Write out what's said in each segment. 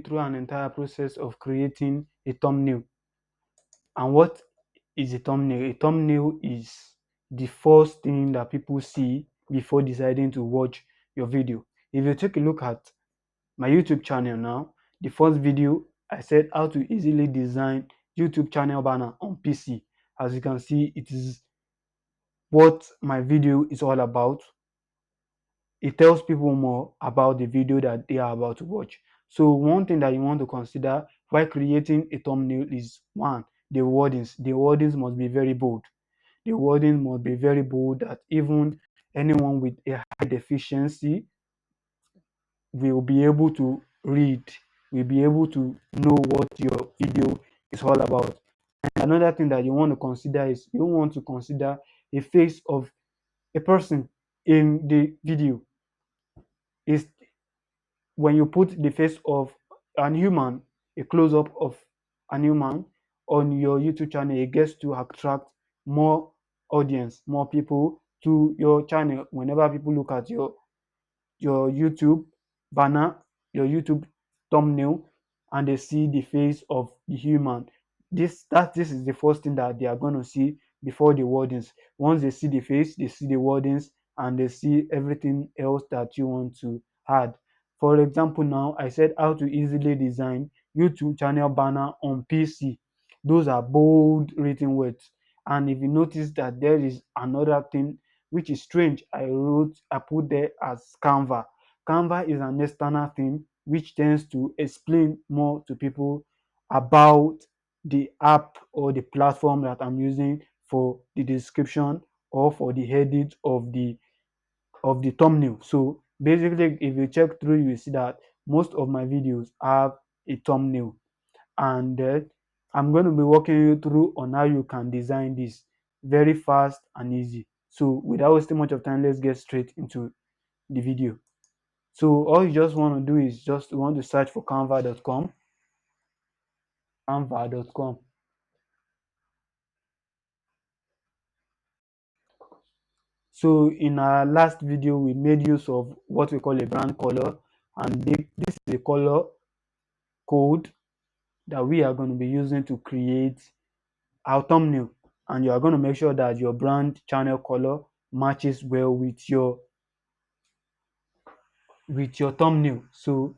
through an entire process of creating a thumbnail. And what is a thumbnail? A thumbnail is the first thing that people see before deciding to watch your video. If you take a look at my YouTube channel now, the first video I said how to easily design YouTube channel banner on PC. As you can see, it is what my video is all about. It tells people more about the video that they are about to watch. So one thing that you want to consider while creating a thumbnail is one, the wordings. The wordings must be very bold. The wording must be very bold that even anyone with a high deficiency will be able to read, will be able to know what your video is all about. And another thing that you want to consider is you want to consider a face of a person in the video. Is when you put the face of an human, a close-up of an human on your YouTube channel, it gets to attract more audience, more people to your channel. Whenever people look at your YouTube banner, your YouTube thumbnail, and they see the face of the human. This is the first thing that they are going to see before the wordings. Once they see the face, they see the wordings, and they see everything else that you want to add. For example, now I said how to easily design YouTube channel banner on PC. Those are bold written words. And if you notice that there is another thing which is strange, I put there as Canva. Canva is an external thing which tends to explain more to people about the app or the platform that I'm using for the description or for the edit of the thumbnail. So basically, if you check through, you will see that most of my videos have a thumbnail, and I'm going to be walking you through on how you can design this very fast and easy. So without wasting much of time, let's get straight into the video. So all you just want to do is just want to search for canva.com. Canva.com. So in our last video, we made use of what we call a brand color, and this is a color code that we are going to be using to create our thumbnail. And you are going to make sure that your brand channel color matches well with your thumbnail. So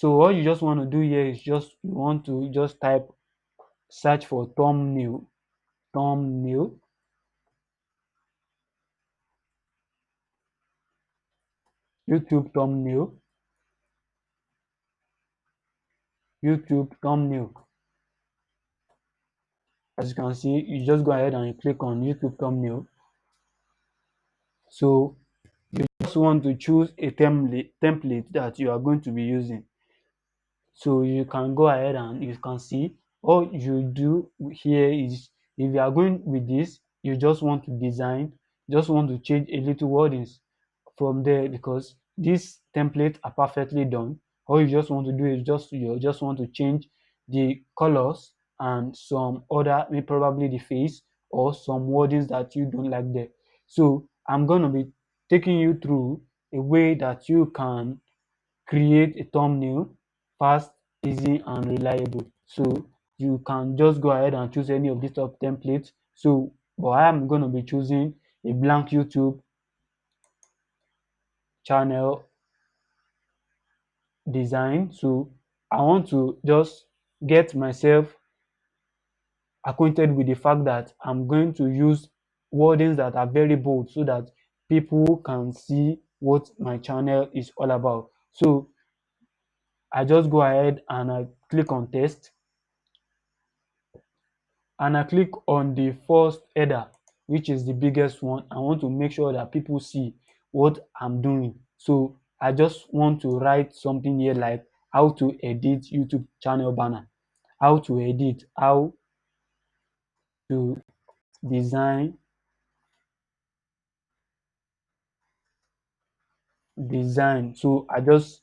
all you just want to do here is just you want to just type search for thumbnail, YouTube thumbnail, YouTube thumbnail. As you can see, you just go ahead and you click on YouTube thumbnail. So you just want to choose a template that you are going to be using. So you can go ahead and you can see all you do here is if you are going with this, you just want to design, just want to change a little wordings from there because these templates are perfectly done. All you just want to do is you just want to change the colors and some other, maybe probably the face or some wordings that you don't like there. So I'm going to be taking you through a way that you can create a thumbnail fast, easy, and reliable. So you can just go ahead and choose any of these top templates. So, but I am going to be choosing a blank YouTube channel design. So I want to just get myself acquainted with the fact that I'm going to use wordings that are very bold so that people can see what my channel is all about. So I just go ahead and I click on text and I click on the first header, which is the biggest one. I want to make sure that people see what I'm doing. So I just want to write something here like how to edit YouTube channel banner, how to edit, how to design, So I just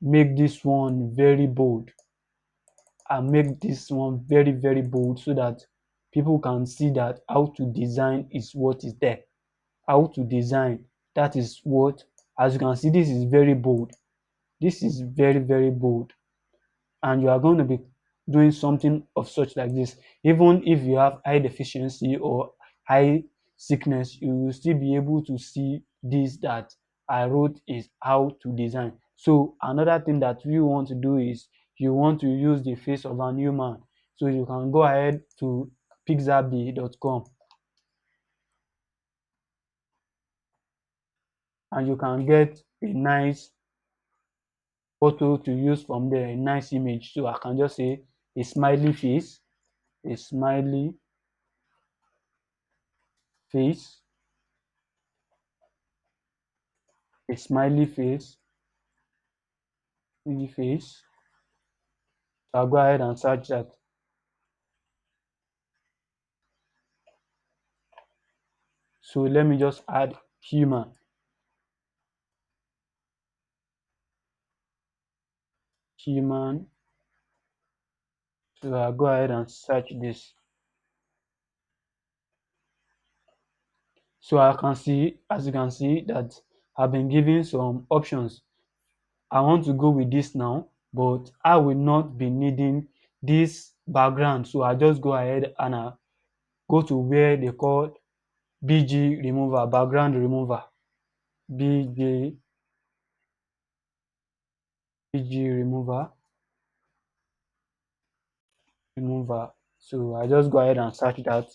make this one very bold. I make this one very, very bold so that people can see that how to design is what is there. How to design, that is what, as you can see, this is very bold. this is very, very bold, and you are going to be doing something of such like this. Even if you have high deficiency or high sickness, you will still be able to see this that I wrote is how to design. So another thing that you want to do is you want to use the face of an human. So you can go ahead to pixabay.com and you can get a nice photo to use from there, a nice image. So I can just say a smiley face, a smiley face, a smiley face, smiley face. So I'll go ahead and search that. So let me just add human, human. So I'll go ahead and search this. So I can see, as you can see, that I've been given some options. I want to go with this now, but I will not be needing this background. So I just go ahead and I go to where they call BG remover, background remover, BG, BG remover. So I just go ahead and search that,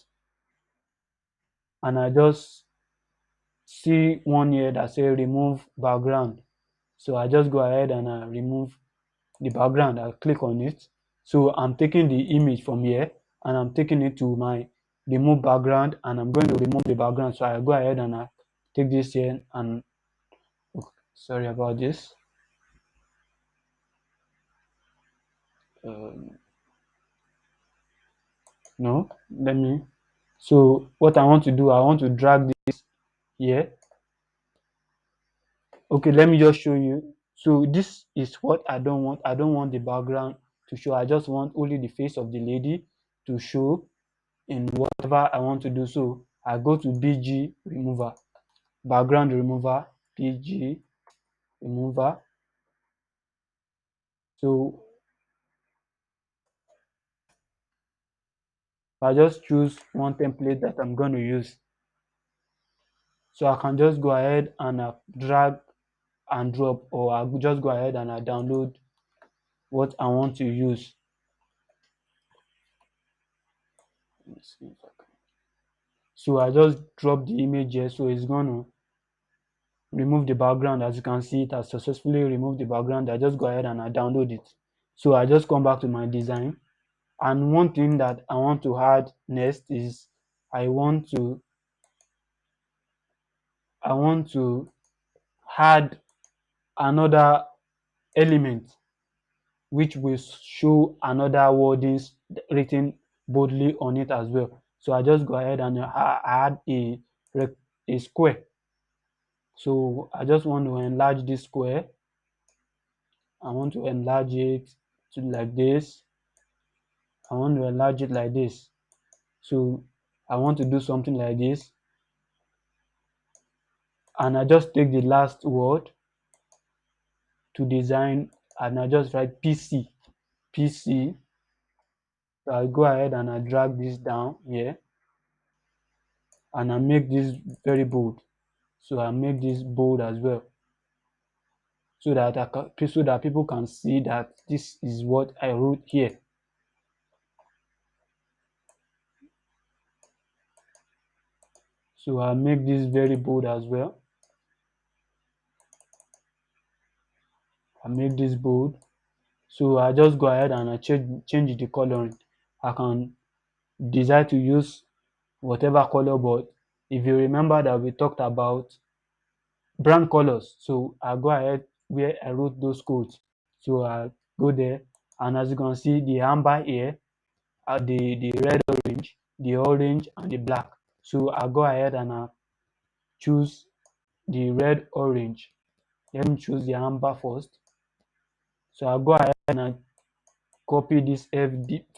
and I just see one here that say remove background. So I just go ahead and I remove the background. I click on it. So I'm taking the image from here and I'm taking it to my remove background, and I'm going to remove the background. So I go ahead and I take this here and oh, sorry about this. Um, no, let me. So what I want to do, I want to drag this here. Okay, let me just show you. So this is what I don't want. I don't want the background to show. I just want only the face of the lady to show in whatever I want to do. So I go to BG remover, background remover, BG remover. So I just choose one template that I'm going to use. So I can just go ahead and drag and drop, or I'll just go ahead and I download what I want to use. Let me see if I can. So I just drop the image here, so it's going to remove the background. As you can see, it has successfully removed the background. I just go ahead and I download it. So I just come back to my design, and one thing that I want to add next is I want to add another element which will show another wordings written boldly on it as well. So I just go ahead and add a square. So I just want to enlarge this square. I want to enlarge it to like this. I want to enlarge it like this. So I want to do something like this. And I just take the last word to design and I just write PC. PC. So I go ahead and I drag this down here and I make this very bold. So I make this bold as well, so that so that people can see that this is what I wrote here. So I make this very bold as well. I make this bold. So I just go ahead and I change the coloring. I can decide to use whatever color, but if you remember that we talked about brand colors, so I go ahead where I wrote those codes. So I go there, and as you can see, the amber here, the red orange, the orange, and the black. So I go ahead and I choose the red orange. Let me choose the amber first. So I go ahead and I copy this FDB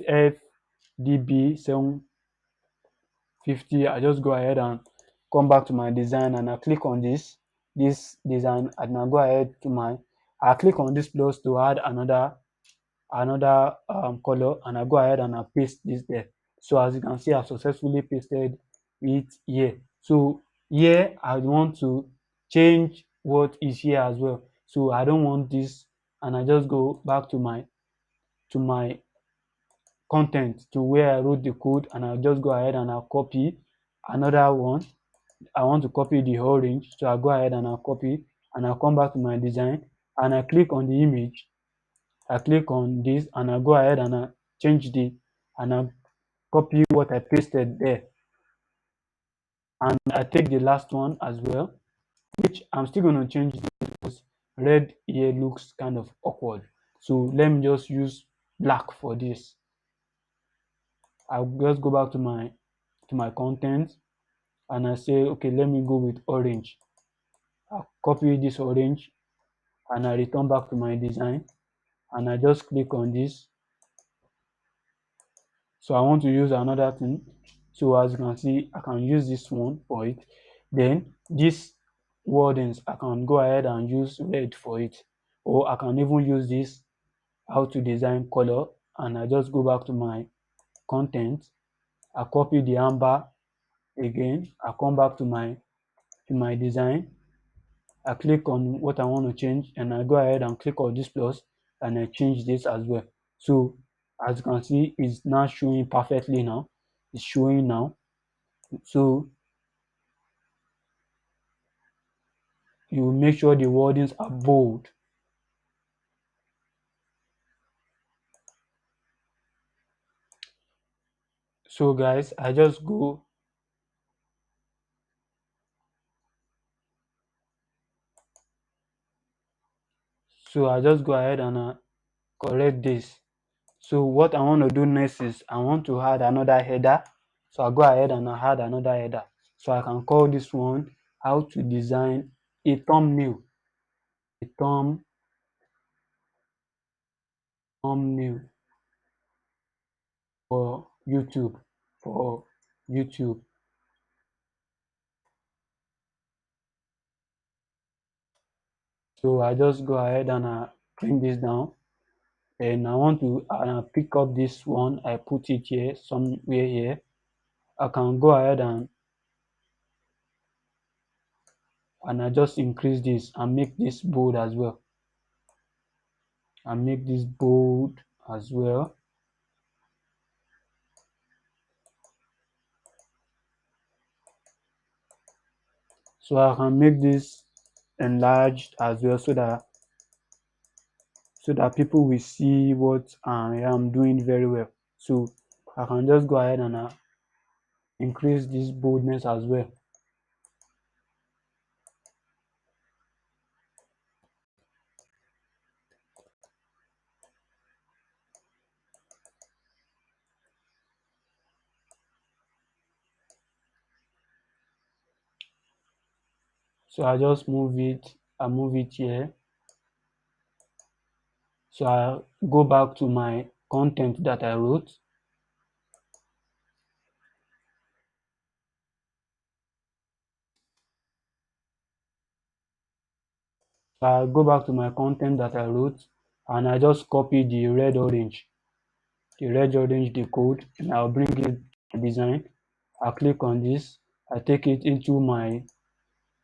750. I just go ahead and come back to my design and I click on this design, and I go ahead to my I click on this plus to add another color, and I go ahead and I paste this there. So as you can see, I've successfully pasted it here. So here I want to change what is here as well. So I don't want this, and I just go back to my content, to where I wrote the code, and I'll just go ahead and I'll copy another one. I want to copy the orange, so I'll go ahead and I'll copy, and I'll come back to my design, and I click on the image. I click on this, and I go ahead and I change and I copy what I pasted there, and I take the last one as well, which I'm still going to change this because red here looks kind of awkward. So let me just use black for this. I'll just go back to my content, and I say, okay, let me go with orange. I'll copy this orange, and I return back to my design, and I just click on this. So I want to use another thing. So as you can see, I can use this one for it. Then this wordings, I can go ahead and use red for it, or I can even use this how to design color, and I just go back to my content. I copy the amber again. I come back to my design. I click on what I want to change, and I go ahead and click on this plus, and I change this as well. So as you can see, it's now showing perfectly now. It's showing now. So you make sure the wordings are bold. So guys, I just go ahead and correct this. So what I want to do next is I want to add another header. So I go ahead and I add another header. So I can call this one how to design a thumbnail. A thumbnail for YouTube. For YouTube. So I just go ahead and I bring this down. And I want to pick up this one. I put it here, somewhere here. I can go ahead and I just increase this and make this bold as well. And make this bold as well. So I can make this enlarged as well, so that people will see what I am doing very well. So I can just go ahead and increase this boldness as well. So I just move it here. So I go back to my content that I wrote. So I go back to my content that I wrote, and I just copy the red orange, the code, and I'll bring it to design. I click on this, I take it into my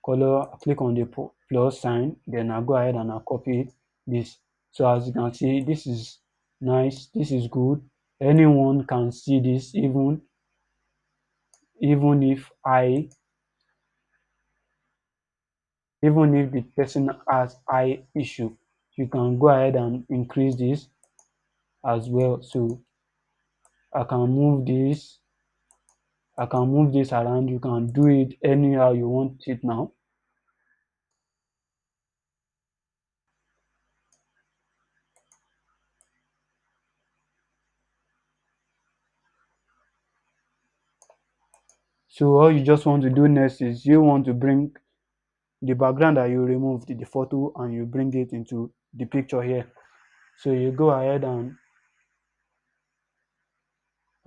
color, I click on the plus sign, then I go ahead and I copy this. So as you can see, this is nice, this is good. Anyone can see this, even if I even if the person has eye issue, you can go ahead and increase this as well. So I can move this, around. You can do it anyhow you want it now. So all you just want to do next is you want to bring the background that you removed, the photo, and you bring it into the picture here. So you go ahead and,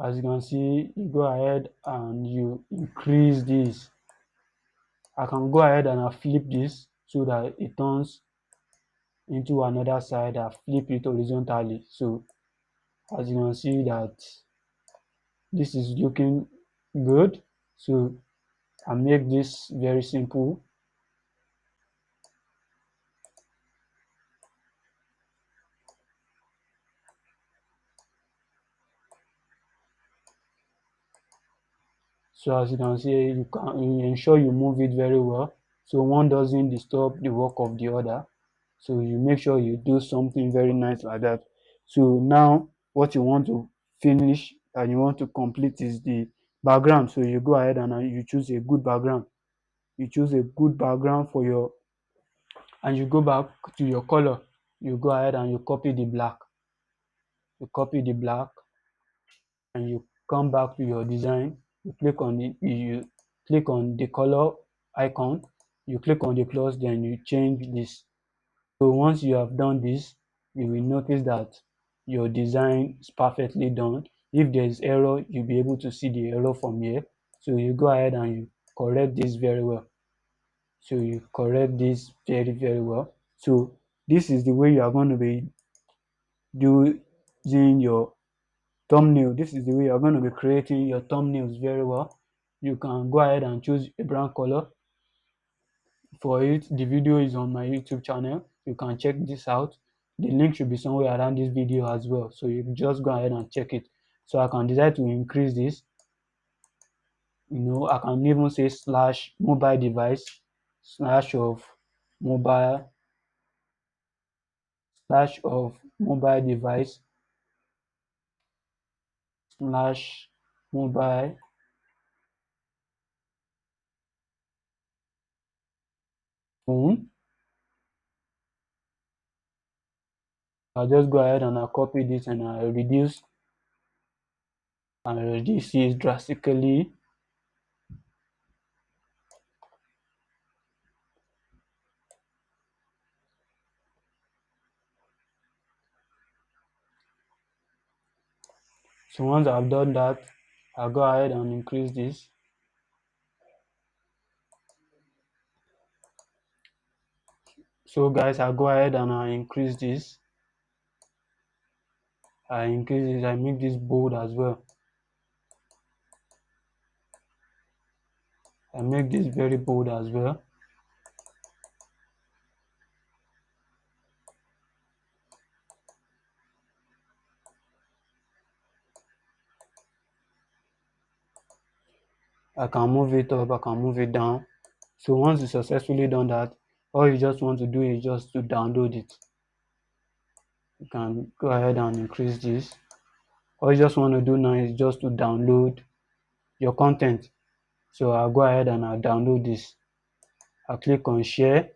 as you can see, you go ahead and you increase this. I can go ahead and I flip this so that it turns into another side, I flip it horizontally. So as you can see that this is looking good. So I make this very simple. So as you can see, you ensure you move it very well, so one doesn't disturb the work of the other. So you make sure you do something very nice like that. So now what you want to finish and you want to complete is the background. So you go ahead and you choose a good background. You choose a good background for your, and you go back to your color. You go ahead and you copy the black. You copy the black and you come back to your design. You click on it, you click on the color icon, you click on the plus, then you change this. So once you have done this, you will notice that your design is perfectly done. If there is error, you'll be able to see the error from here. So you go ahead and you correct this very well. So you correct this very, very well. So this is the way you are going to be doing your thumbnail. This is the way you're going to be creating your thumbnails very well. You can go ahead and choose a brown color for it. The video is on my YouTube channel. You can check this out. The link should be somewhere around this video as well. So you just go ahead and check it. So I can decide to increase this. I can even say slash mobile device, slash of mobile, slash of mobile device, slash mobile phone. I'll just go ahead and I'll copy this and I'll reduce it drastically. So once I've done that, I'll go ahead and increase this. So guys, I'll go ahead and I increase this. I make this bold as well. I make this very bold as well. I can move it up, I can move it down. So once you successfully done that, all you just want to do is just to download it. You can go ahead and increase this. All you just want to do now is just to download your content. So I'll go ahead and I'll download this. I'll click on share.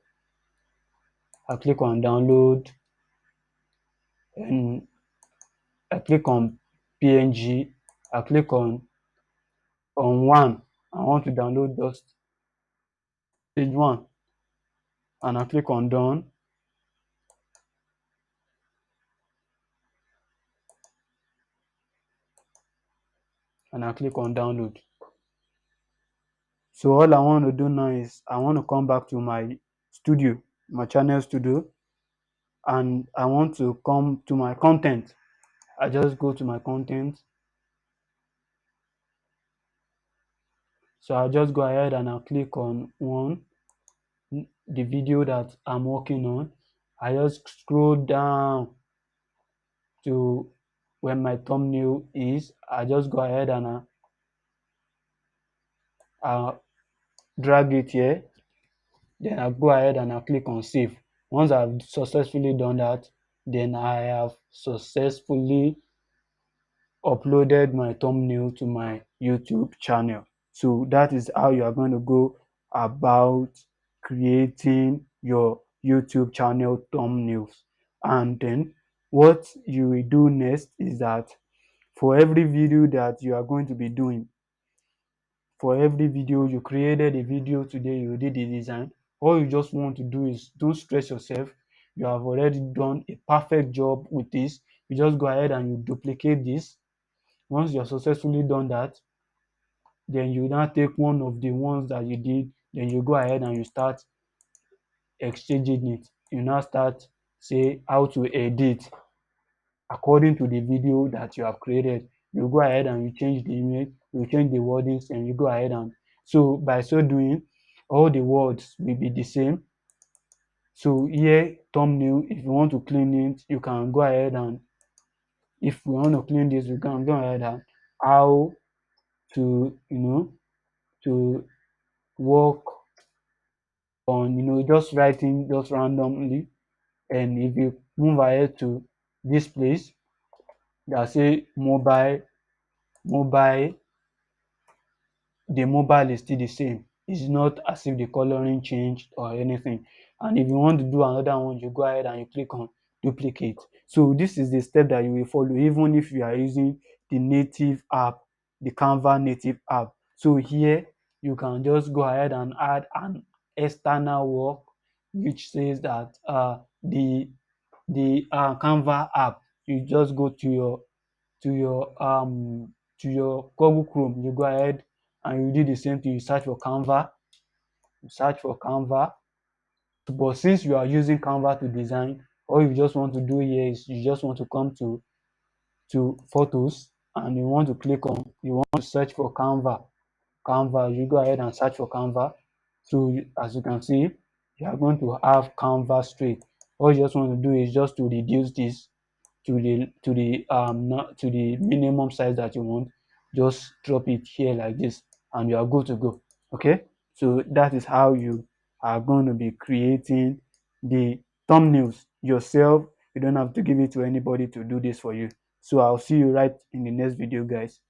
I'll click on download and I click on PNG. I click on one. I want to download just page one and I click on done and I click on download. So all I want to do now is I want to come back to my studio, my channel studio, and I want to come to my content. I just go to my content. So I'll just go ahead and I'll click on the video that I'm working on. I just scroll down to where my thumbnail is. I just go ahead and I drag it here. Then I go ahead and I click on save. Once I've successfully done that, then I have successfully uploaded my thumbnail to my YouTube channel. So that is how you are going to go about creating your YouTube channel thumbnails. And then what you will do next is that for every video that you are going to be doing, for every video you created a video today, you did the design, all you just want to do is don't stress yourself. You have already done a perfect job with this. You just go ahead and you duplicate this. Once you have successfully done that, then you now take one of the ones that you did, then you go ahead and you start exchanging it. You now start say how to edit according to the video that you have created. You go ahead and you change the image, you change the wordings, and you go ahead and so by so doing, all the words will be the same. So here, thumbnail, if you want to clean it, you can go ahead and if we want to clean this, we can go ahead and how to to work on just writing just randomly. And if you move ahead to this place that say mobile, the mobile is still the same. It's not as if the coloring changed or anything. And if you want to do another one, you go ahead and you click on duplicate. So this is the step that you will follow even if you are using the native app, the Canva native app. So here you can just go ahead and add an external work which says that the Canva app. You just go to your Google Chrome, you go ahead and you do the same thing. You search for Canva, you search for Canva. But since you are using Canva to design, all you just want to do here is you just want to come to photos and you want to click on you want to search for Canva. You go ahead and search for Canva. So as you can see, you are going to have Canva straight. All you just want to do is just to reduce this to the minimum size that you want. Just drop it here like this and you are good to go. Okay, so that is how you are going to be creating the thumbnails yourself. You don't have to give it to anybody to do this for you. So I'll see you right in the next video, guys.